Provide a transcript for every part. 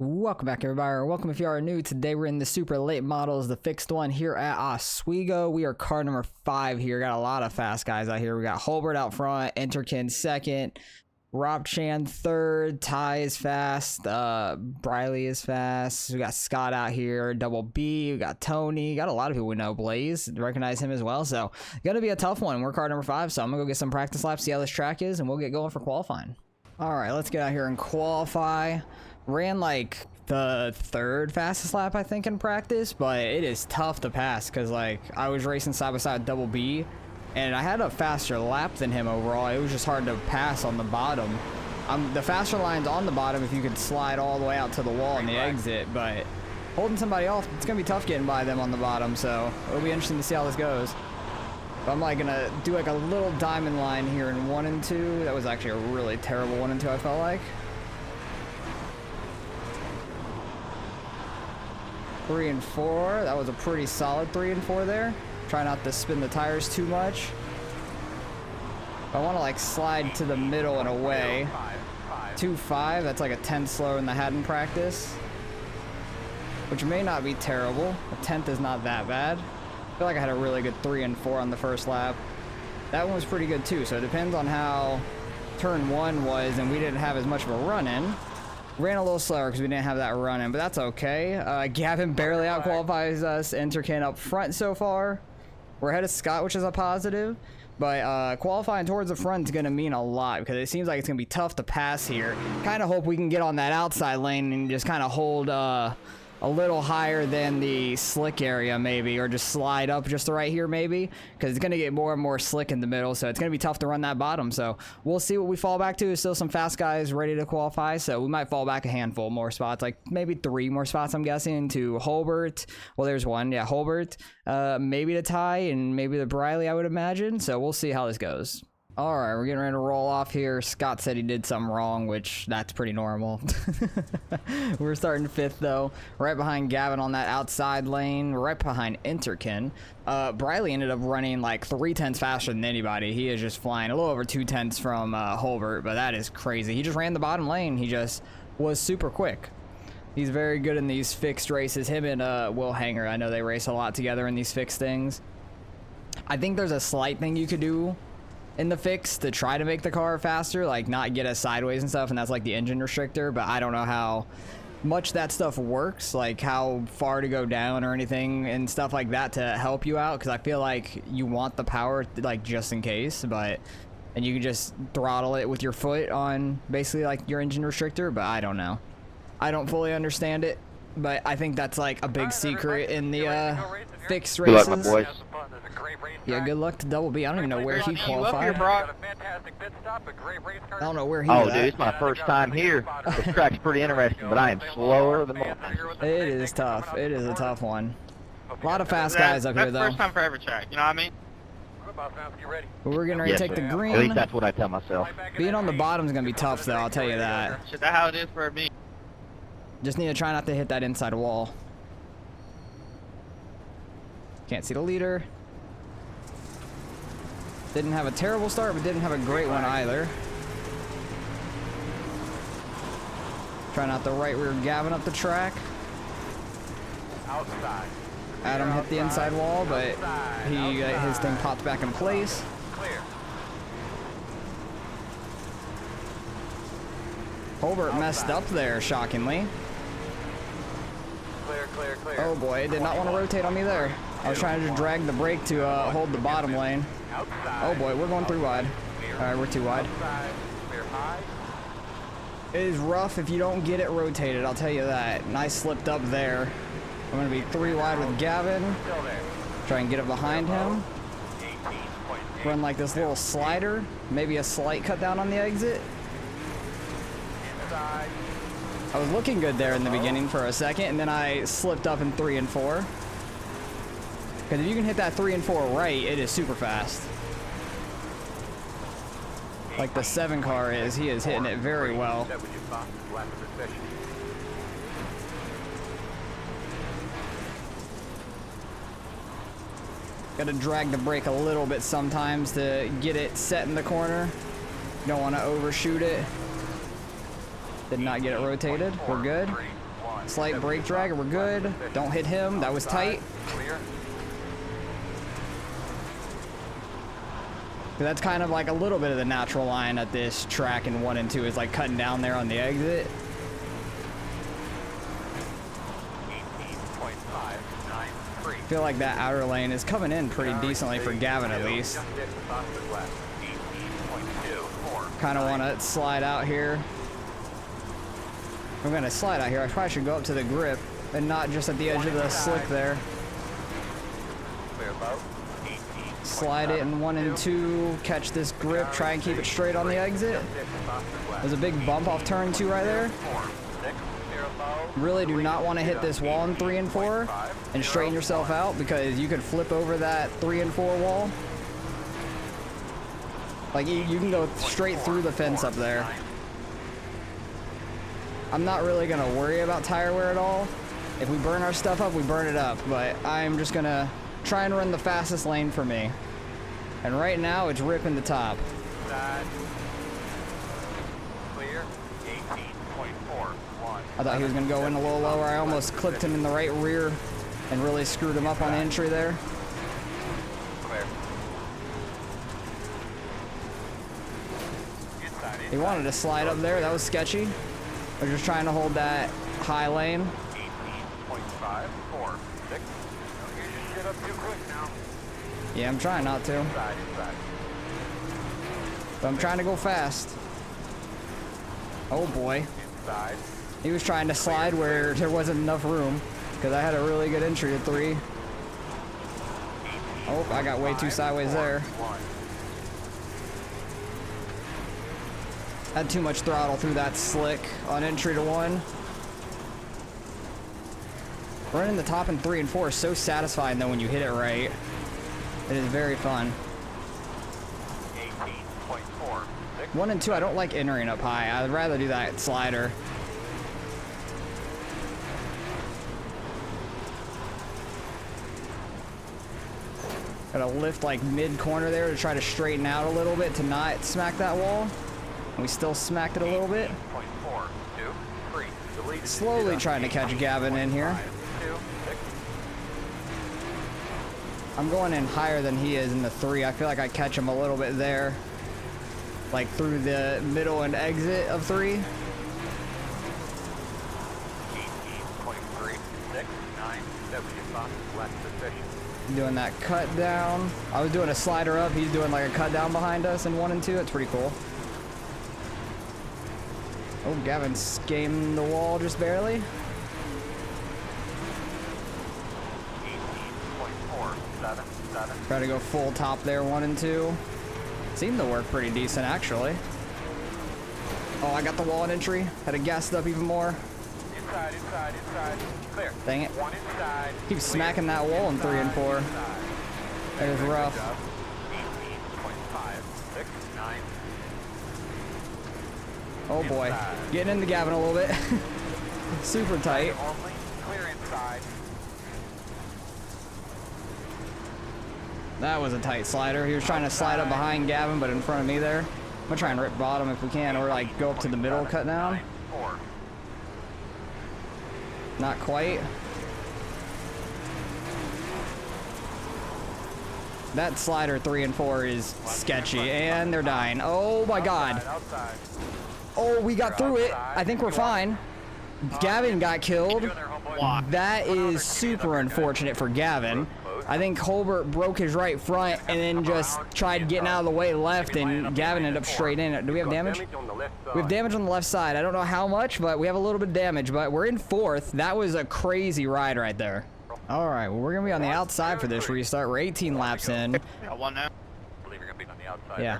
Welcome back, everybody, or welcome if you are new. Today we're in the super late models, the fixed one here at Oswego. We are car number 5 here. Got a lot of fast guys out here. We got Holbert out front, Enterkin second, Rob Chan third, Ty is fast, Briley is fast. We got Scott out here, Double B, we got Tony, got a lot of people we know. Blaze, recognize him as well. So gonna be a tough one. We're car number 5, so I'm gonna go get some practice laps, see how this track is, and we'll get going for qualifying. All right, let's get out here and qualify. Ran like the 3rd fastest lap, I think, in practice, but it is tough to pass because, like, I was racing side by side with Double B, and I had a faster lap than him overall. It was just hard to pass on the bottom. The faster line's on the bottom if you could slide all the way out to the wall in the exit, but holding somebody off, it's going to be tough getting by them on the bottom, so it'll be interesting to see how this goes. But I'm like going to do like a little diamond line here in 1 and 2. That was actually a really terrible 1 and 2, I felt like. 3 and 4, that was a pretty solid 3 and 4 there. Try not to spin the tires too much. I want to like slide to the middle and away. 2.5, that's like a 10th slower than I had in practice, which may not be terrible. A 10th is not that bad. I feel like I had a really good 3 and 4 on the first lap. That one was pretty good too, so it depends on how turn 1 was, and we didn't have as much of a run in. Ran a little slower because we didn't have that run in, but that's okay. Gavin barely out-qualifies us. Enterkin up front so far. We're ahead of Scott, which is a positive. But qualifying towards the front is going to mean a lot because it seems like it's going to be tough to pass here. Kind of hope we can get on that outside lane and just kind of hold a little higher than the slick area maybe, or just slide up just right here maybe, because it's going to get more and more slick in the middle, so it's going to be tough to run that bottom. So we'll see what we fall back to. There's still some fast guys ready to qualify, so we might fall back a handful more spots, like maybe 3 more spots, I'm guessing, to Holbert. Well, there's one, yeah, Holbert, maybe to Ty, and maybe to Briley, I would imagine. So we'll see how this goes. All right, we're getting ready to roll off here. Scott said he did something wrong, which that's pretty normal. We're starting 5th, though. Right behind Gavin on that outside lane. Right behind Enterkin. Briley ended up running like 3/10 faster than anybody. He is just flying a little over 2/10 from Holbert, but that is crazy. He just ran the bottom lane. He just was super quick. He's very good in these fixed races. Him and Will Hanger, I know they race a lot together in these fixed things. I think there's a slight thing you could do in the fix to try to make the car faster, like not get us sideways and stuff, and that's like the engine restrictor, but I don't know how much that stuff works, like how far to go down or anything and stuff like that to help you out, because I feel like you want the power like just in case, but and you can just throttle it with your foot on basically like your engine restrictor, but I don't know. I don't fully understand it, but I think that's like a big secret in the fixed races. Good luck, my boys. Yeah, good luck to Double B. I don't even know where he qualified. I don't know where he was. Oh, dude, it's my first time here. This track's pretty interesting, but I am slower than most. It is tough. It is a tough one. A lot of fast guys up here, though. That's first time for every track, you know what I mean? But we're getting ready to take the green. At least that's what I tell myself. Being on the bottom is going to be tough, though, I'll tell you that. Is that how it is for me? Just need to try not to hit that inside wall. Can't see the leader. Didn't have a terrible start, but didn't have a great one either. Try not to right rear Gavin up the track. Outside. Adam hit the inside wall, but his thing popped back in place. Clear. Holbert messed up there, shockingly. Clear, clear, clear. Oh boy, did not want to rotate on me there. I was trying to drag the brake to hold the bottom lane. Oh boy, we're going through wide. Alright, we're too wide. It is rough if you don't get it rotated, I'll tell you that. And I slipped up there. I'm going to be 3 wide with Gavin. Try and get it behind him. Run like this little slider. Maybe a slight cut down on the exit. I was looking good there in the beginning for a second, and then I slipped up in 3 and 4. Because if you can hit that 3 and 4 right, it is super fast. Like the 7 car is, he is hitting it very well. Gotta drag the brake a little bit sometimes to get it set in the corner. Don't want to overshoot it. Did not get it rotated. We're good. Slight brake drag, and we're good. Don't hit him. That was tight. That's kind of like a little bit of the natural line at this track in 1 and 2 is like cutting down there on the exit. 18.593. I feel like that outer lane is coming in pretty decently for Gavin at least. Kind of want to slide out here. I'm going to slide out here. I probably should go up to the grip and not just at the edge of the slick there. Clear low. Slide it in 1 and 2, catch this grip, try and keep it straight on the exit. There's a big bump off turn 2 right there. Really do not want to hit this wall in 3 and 4 and straighten yourself out because you could flip over that 3 and 4 wall. Like you can go straight through the fence up there. I'm not really going to worry about tire wear at all. If we burn our stuff up, we burn it up, but I'm just going to try and run the fastest lane for me. And right now, it's ripping the top. Clear. 18.41. I thought he was going to go in a little lower. I almost clipped him in the right rear and really screwed him up on the entry there. Clear. He wanted to slide up there. That was sketchy. I was just trying to hold that high lane. 18.546. Don't get your shit up too quick now. Yeah, I'm trying not to. Inside. But I'm trying to go fast. Oh boy. Inside. He was trying to slide where there wasn't enough room because I had a really good entry to 3. Oh, I got way too sideways there. Had too much throttle through that slick on entry to 1. Running the top in 3 and 4 is so satisfying though when you hit it right. It is very fun. 18.4. 1 and 2, I don't like entering up high. I'd rather do that slider. Gotta lift like mid-corner there to try to straighten out a little bit to not smack that wall. And we still smacked it a little bit. 18.423. Slowly trying to catch Gavin in here. I'm going in higher than he is in the 3. I feel like I catch him a little bit there. Like through the middle and exit of 3. 18.369. Less efficient. Doing that cut down. I was doing a slider up. He's doing like a cut down behind us in 1 and 2. It's pretty cool. Oh, Gavin scammed the wall just barely. 18.477. Try to go full top there, 1 and 2. Seemed to work pretty decent, actually. Oh, I got the wall in entry. Had it gassed up even more. Inside. Clear. Dang it. 1 inside. Keep smacking that wall in 3 and 4. That is rough. 18.569. Oh boy. Getting into Gavin a little bit. Super tight. Only. Clear inside. That was a tight slider. He was trying to slide up behind Gavin, but in front of me there. I'm gonna try and rip bottom if we can, or like go up to the middle, cut down. 4. Not quite. That slider 3 and 4 is sketchy, and they're dying. Oh my god. Outside. Oh, we got through it. I think we're fine. Gavin got killed. That is super unfortunate for Gavin. I think Colbert broke his right front and then just tried getting out of the way left, and Gavin ended up straight in. Do we have damage? We have damage on the left side. I don't know how much, but we have a little bit of damage, but we're in 4th. That was a crazy ride right there. All right, well, we're going to be on the outside for this restart. We're 18 laps in. Got one now. I believe you're gonna be on the outside. Yeah.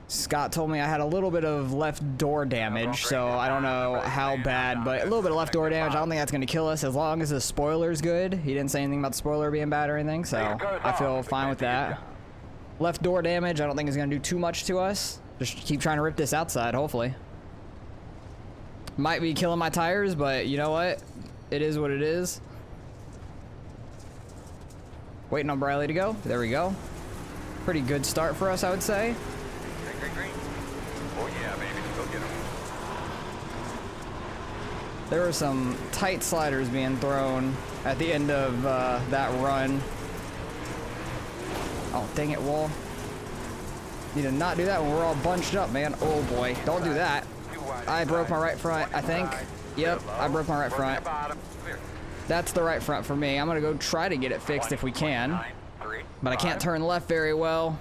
Scott told me I had a little bit of left door damage, so I don't know how bad, but a little bit of left door damage. I don't think that's going to kill us as long as the spoiler's good. He didn't say anything about the spoiler being bad or anything, so I feel fine with that. Left door damage, I don't think is going to do too much to us. Just keep trying to rip this outside, hopefully. Might be killing my tires, but you know what? It is what it is. Waiting on Briley to go. There we go. Pretty good start for us, I would say. Green. Oh yeah, baby. Go get him. There were some tight sliders being thrown at the end of that run. Oh, dang it, wall. Need to not do that when we're all bunched up, man. Oh boy, don't do that. I broke my right front, I think. Yep, I broke my right front. That's the right front for me. I'm gonna go try to get it fixed if we can. But I can't turn left very well.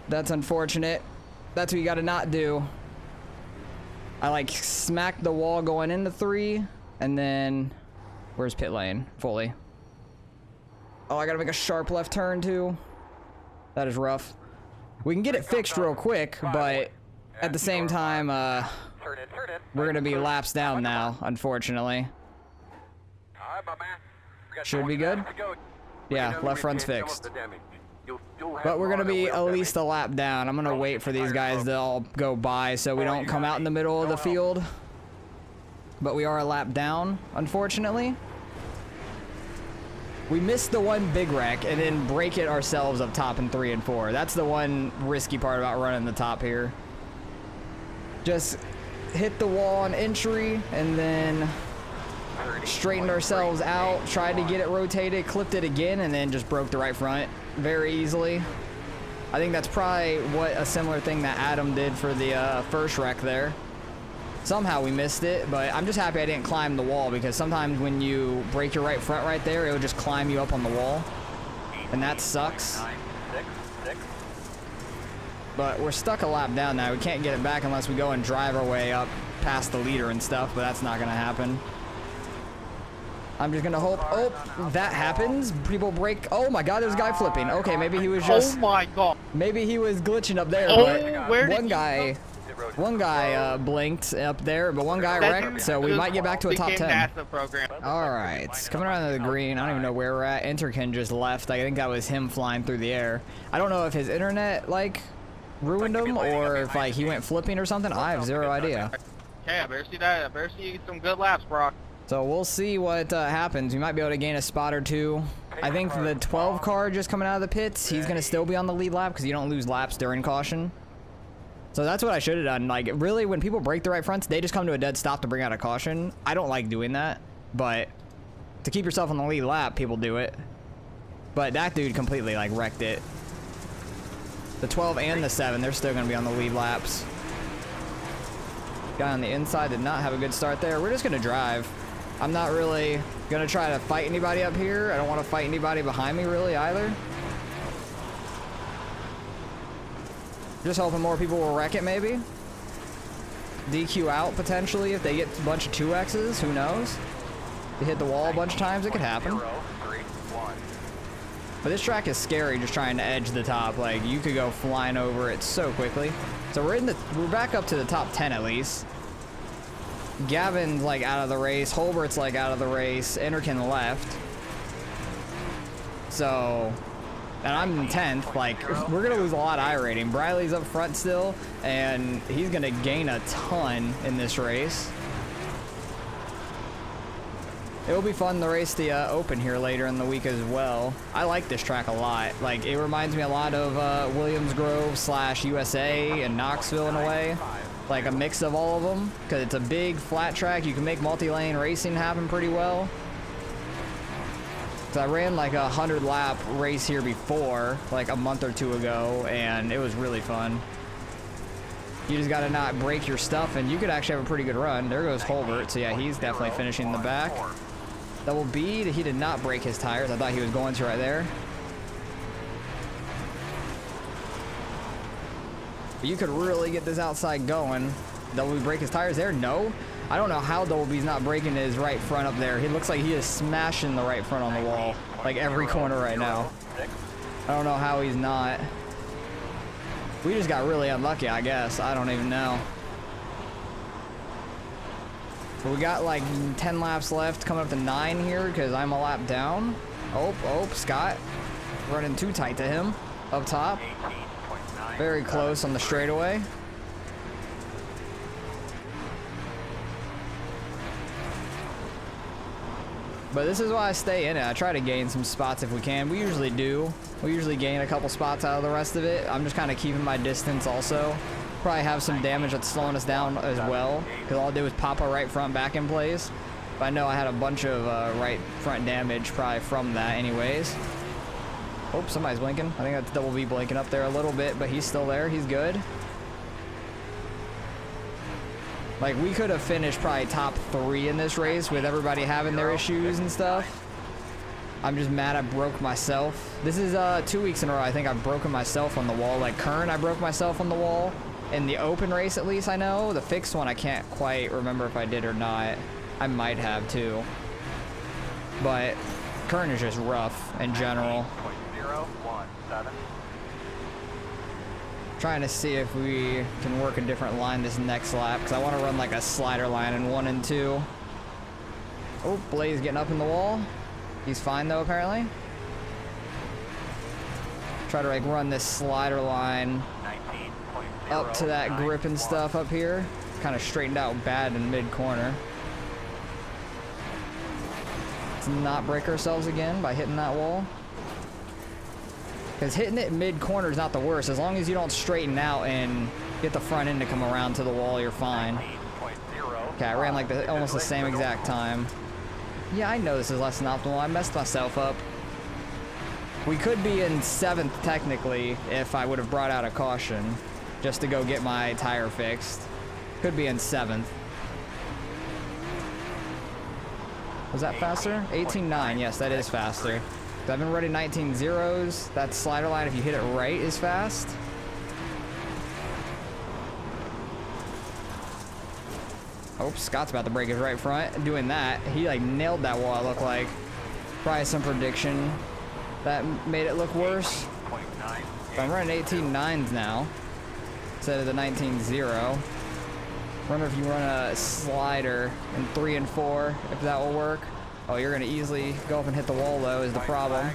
That's unfortunate. That's what you gotta not do. I like smacked the wall going into 3, and then where's pit lane? Fully. Oh, I gotta make a sharp left turn too. That is rough. We can get it fixed real quick, but at the same time, we're gonna be laps down now, unfortunately. Should be good. Yeah, left front's fixed. But we're gonna be at least a lap down. I'm gonna wait for these guys to all go by so we don't come out in the middle of the field. But we are a lap down, unfortunately. We missed the one big wreck and then break it ourselves up top in 3 and 4. That's the one risky part about running the top here. Just hit the wall on entry and then straightened ourselves out, tried to get it rotated, clipped it again, and then just broke the right front very easily. I think that's probably what a similar thing that Adam did for the first wreck there. Somehow we missed it, but I'm just happy I didn't climb the wall, because sometimes when you break your right front right there, it would just climb you up on the wall, and that sucks. But we're stuck a lap down now. We can't get it back unless we go and drive our way up past the leader and stuff, but that's not gonna happen. I'm just gonna hope. Oh, that happens. People break. Oh my God, there's a guy flipping. Okay, maybe he was just. Oh my God. Maybe he was glitching up there. Oh, but where did one guy blinked up there, but one guy wrecked, so we might get back to a top 10. All right, coming around to the green. I don't even know where we're at. Interkin just left. I think that was him flying through the air. I don't know if his internet like ruined him or if like he went flipping or something. I have zero idea. Okay, I better see that. I better see some good laps, Brock. So we'll see what happens. We might be able to gain a spot or two. I think the 12 car just coming out of the pits, he's going to still be on the lead lap because you don't lose laps during caution. So that's what I should have done. Like, really, when people break the right fronts, they just come to a dead stop to bring out a caution. I don't like doing that, but to keep yourself on the lead lap, people do it. But that dude completely, like, wrecked it. The 12 and the 7, they're still going to be on the lead laps. Guy on the inside did not have a good start there. We're just going to drive. I'm not really gonna try to fight anybody up here. I don't want to fight anybody behind me really either. Just hoping more people will wreck it maybe. DQ out potentially if they get a bunch of 2Xs, who knows? They hit the wall a bunch of times, it could happen. But this track is scary just trying to edge the top. Like, you could go flying over it so quickly. So we're back up to the top 10 at least. Gavin's like out of the race. Holbert's like out of the race. Interkin left. So, and I'm in 10th. Like, we're gonna lose a lot of I rating. Briley's up front still, and he's gonna gain a ton in this race. It'll be fun to race the Open here later in the week as well. I like this track a lot. Like, it reminds me a lot of Williams Grove / USA and Knoxville in a way. Like a mix of all of them, because it's a big flat track. You can make multi-lane racing happen pretty well. So I ran like a 100-lap race here before, like a month or 2 ago, and it was really fun. You just gotta not break your stuff, and you could actually have a pretty good run. There goes Holbert, so yeah, he's definitely finishing the back. Double B, he did not break his tires. I thought he was going to right there. You could really get this outside going. Double B break his tires there? No. I don't know how Double B's not breaking his right front up there. He looks like he is smashing the right front on the wall, like every corner right now. I don't know how he's not. We just got really unlucky, I guess. I don't even know. But we got like 10 laps left, coming up to 9 here because I'm a lap down. Oh, Scott running too tight to him up top. Very close on the straightaway. But this is why I stay in it. I try to gain some spots if we can. We usually do. We usually gain a couple spots out of the rest of it. I'm just kind of keeping my distance also. Probably have some damage that's slowing us down as well, because all I did was pop our right front back in place. But I know I had a bunch of right front damage probably from that anyways. Oh, somebody's blinking. I think that's Double V blinking up there a little bit, but he's still there. He's good. Like, we could have finished probably top 3 in this race with everybody having their issues and stuff. I'm just mad I broke myself. This is 2 weeks in a row I think I've broken myself on the wall. Like, Kern, I broke myself on the wall. In the open race, at least, I know. The fixed one, I can't quite remember if I did or not. I might have, too. But Kern is just rough in general. 017. Trying to see if we can work a different line this next lap, because I want to run like a slider line in 1 and 2. Oh, Blaze getting up in the wall. He's fine, though, apparently. Try to, like, run this slider line up to that grip and stuff up here. Kind of straightened out bad in mid-corner. Let's not break ourselves again by hitting that wall. Because hitting it mid-corner is not the worst. As long as you don't straighten out and get the front end to come around to the wall, you're fine. Okay, I ran like almost the same exact time. Yeah, I know this is less than optimal. I messed myself up. We could be in 7th technically if I would have brought out a caution just to go get my tire fixed. Could be in 7th. Was that faster? 18.9. Yes, that is faster. I've been running 19.0s. That slider line, if you hit it right, is fast. Oh, Scott's about to break his right front. Doing that, he like nailed that wall, it looked like. Probably some prediction that made it look worse. But I'm running 18.9s now instead of the 19.0. Wonder if you run a slider in 3 and 4, if that will work. Oh, you're gonna easily go up and hit the wall though, is the problem.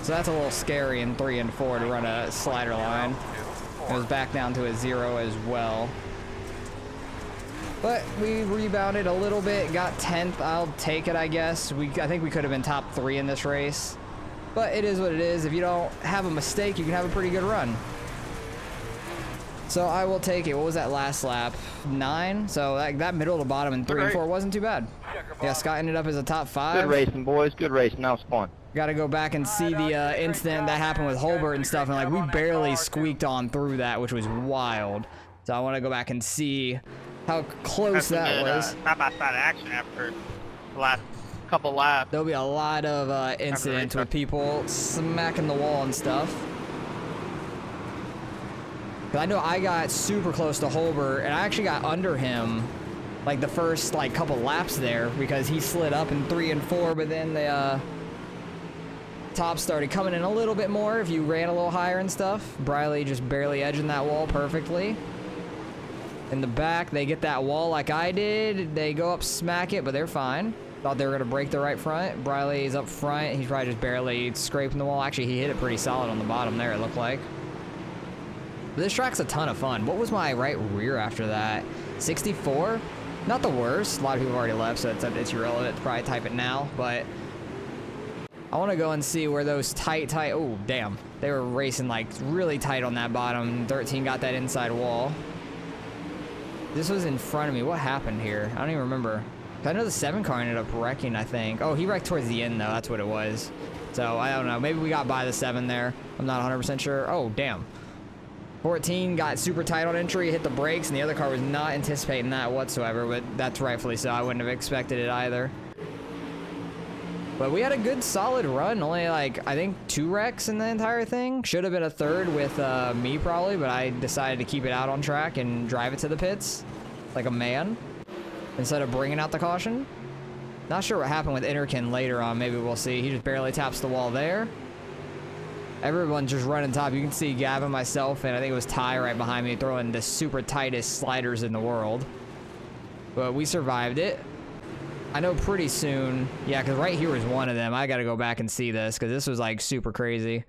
So that's a little scary in 3 and 4 to run a slider line. It was back down to a 0 as well. But we rebounded a little bit, got 10th. I'll take it, I guess. I think we could have been top 3 in this race. But it is what it is. If you don't have a mistake, you can have a pretty good run. So I will take it. What was that last lap? 9? So that middle to bottom in 3 and 4 wasn't too bad. Yeah, Scott ended up as a top 5. Good racing, boys. Good racing. That was fun. Got to go back and see the incident that happened with Holbert and stuff, and like we barely squeaked on through that, which was wild. So I want to go back and see how close that was. Side-by-side action after the last couple laps. There'll be a lot of incidents with people smacking the wall and stuff. 'Cause I know I got super close to Holbert, and I actually got under him like the first like couple laps there because he slid up in 3 and 4, but then the top started coming in a little bit more if you ran a little higher and stuff. Briley just barely edging that wall perfectly. In the back, they get that wall like I did. They go up, smack it, but they're fine. Thought they were going to break the right front. Briley's up front. He's probably just barely scraping the wall. Actually, he hit it pretty solid on the bottom there, it looked like. But this track's a ton of fun. What was my right rear after that? 64? Not the worst. A lot of people have already left, so it's irrelevant to probably type it now, but I want to go and see where those tight, oh, damn. They were racing like really tight on that bottom. 13 got that inside wall. This was in front of me. What happened here? I don't even remember. I know the 7 car ended up wrecking, I think. Oh, he wrecked towards the end, though. That's what it was. So, I don't know. Maybe we got by the 7 there. I'm not 100% sure. Oh, damn. 14 got super tight on entry, hit the brakes, and the other car was not anticipating that whatsoever, but that's rightfully so. I wouldn't have expected it either. But we had a good solid run, only like, I think 2 wrecks in the entire thing. Should have been a 3rd with me probably, but I decided to keep it out on track and drive it to the pits like a man instead of bringing out the caution. Not sure what happened with Interkin later on, maybe we'll see. He just barely taps the wall there. Everyone's just running top. You can see Gavin, myself, and I think it was Ty right behind me throwing the super tightest sliders in the world. But we survived it. I know pretty soon, yeah, because right here was one of them. I got to go back and see this because this was like super crazy.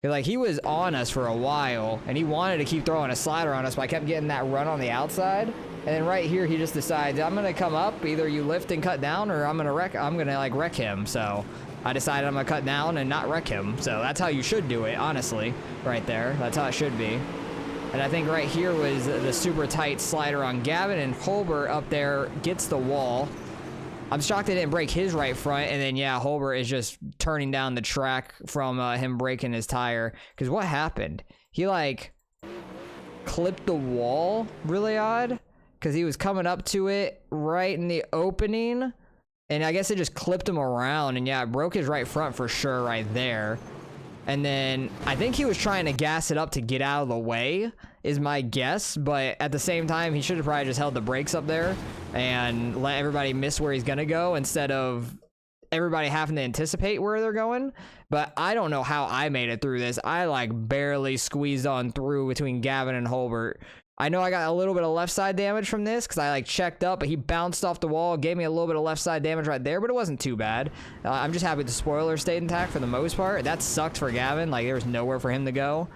Like, he was on us for a while, and he wanted to keep throwing a slider on us, but I kept getting that run on the outside. And then right here, he just decides, I'm gonna come up, either you lift and cut down, or I'm gonna like wreck him. So I decided I'm gonna cut down and not wreck him. So that's how you should do it, honestly, right there. That's how it should be. And I think right here was the super tight slider on Gavin, and Holbert up there gets the wall. I'm shocked they didn't break his right front, and then, yeah, Holbert is just turning down the track from him breaking his tire. Because what happened? He, like, clipped the wall really odd, because he was coming up to it right in the opening, and I guess it just clipped him around, and, yeah, it broke his right front for sure right there. And then I think he was trying to gas it up to get out of the way, is my guess. But at the same time, he should have probably just held the brakes up there and let everybody miss where he's going to go instead of everybody having to anticipate where they're going. But I don't know how I made it through this. I like barely squeezed on through between Gavin and Holbert. I know I got a little bit of left side damage from this because I like checked up, but he bounced off the wall, gave me a little bit of left side damage right there, but it wasn't too bad. I'm just happy the spoiler stayed intact for the most part. That sucked for Gavin. Like, there was nowhere for him to go.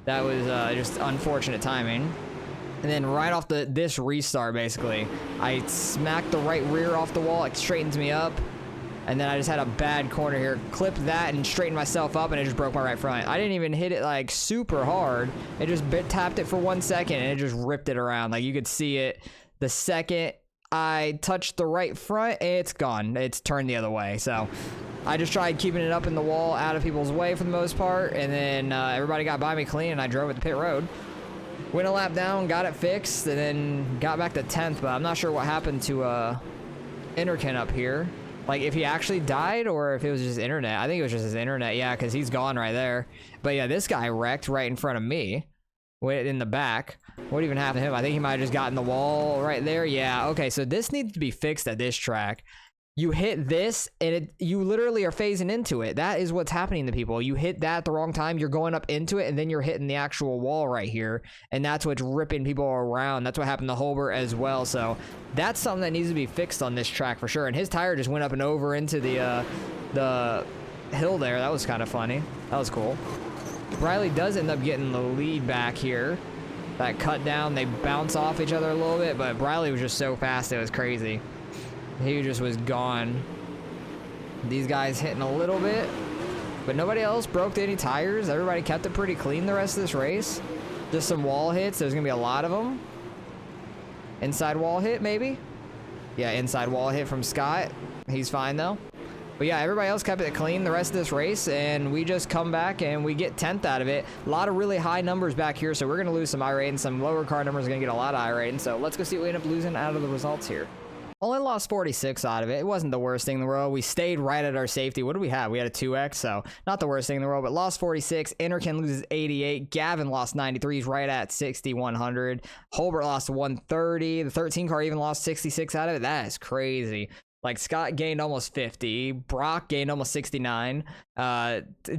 That was just unfortunate timing. And then right off this restart, basically, I smacked the right rear off the wall. It straightens me up. And then I just had a bad corner here. Clipped that and straightened myself up, and it just broke my right front. I didn't even hit it, like, super hard. It just tapped it for 1 second, and it just ripped it around. Like, you could see it. The second I touched the right front, it's gone. It's turned the other way. So I just tried keeping it up in the wall, out of people's way for the most part. And then everybody got by me clean, and I drove at the pit road. Went a lap down, got it fixed, and then got back to 10th. But I'm not sure what happened to Interkin up here. Like, if he actually died or if it was just internet. I think it was just his internet, yeah, because he's gone right there. But, yeah, this guy wrecked right in front of me. Went in the back. What even happened to him? I think he might have just gotten the wall right there. Yeah, okay, so this needs to be fixed at this track. You hit this, and you literally are phasing into it. That is what's happening to people. You hit that at the wrong time, you're going up into it, and then you're hitting the actual wall right here. And that's what's ripping people around. That's what happened to Holbert as well. So that's something that needs to be fixed on this track for sure. And his tire just went up and over into the hill there. That was kind of funny. That was cool. Riley does end up getting the lead back here. That cut down, they bounce off each other a little bit, but Riley was just so fast, it was crazy. He just was gone. These guys hitting a little bit, but nobody else broke any tires. Everybody kept it pretty clean the rest of this race. Just some wall hits. There's gonna be a lot of them. Inside wall hit, maybe? Yeah, inside wall hit from Scott. He's fine though. But yeah, everybody else kept it clean the rest of this race, and we just come back and we get 10th out of it. A lot of really high numbers back here, so we're gonna lose some I rating. Some lower car numbers are gonna get a lot of I rating. So let's go see what we end up losing out of the results here. Only lost 46 out of it. It wasn't the worst thing in the world. We stayed right at our safety. What do we have? We had a 2X, so not the worst thing in the world, but lost 46. Interkin loses 88. Gavin lost 93. He's right at 6,100. Holbert lost 130. The 13 car even lost 66 out of it. That is crazy. Like, Scott gained almost 50. Brock gained almost 69.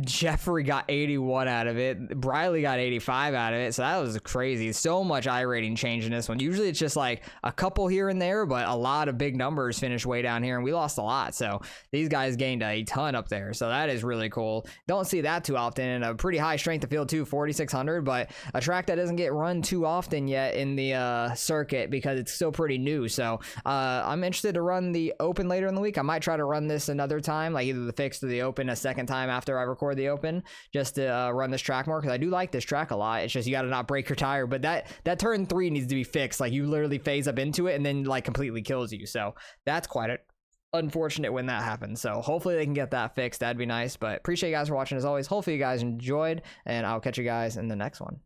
Jeffrey got 81 out of it. Briley got 85 out of it. So that was crazy. So much I rating change in this one. Usually it's just like a couple here and there, but a lot of big numbers finished way down here, and we lost a lot. So these guys gained a ton up there. So that is really cool. Don't see that too often in a pretty high strength of field too, 4,600, but a track that doesn't get run too often yet in the circuit because it's still pretty new. So I'm interested to run the Open later in the week. I might try to run this another time, like either the fixed or the Open a second time after I record the Open, just to run this track more, because I do like this track a lot. It's just you got to not break your tire, but that turn 3 needs to be fixed. Like, you literally phase up into it and then like completely kills you. So that's quite unfortunate when that happens. So hopefully they can get that fixed. That'd be nice. But appreciate you guys for watching as always. Hopefully you guys enjoyed, and I'll catch you guys in the next one.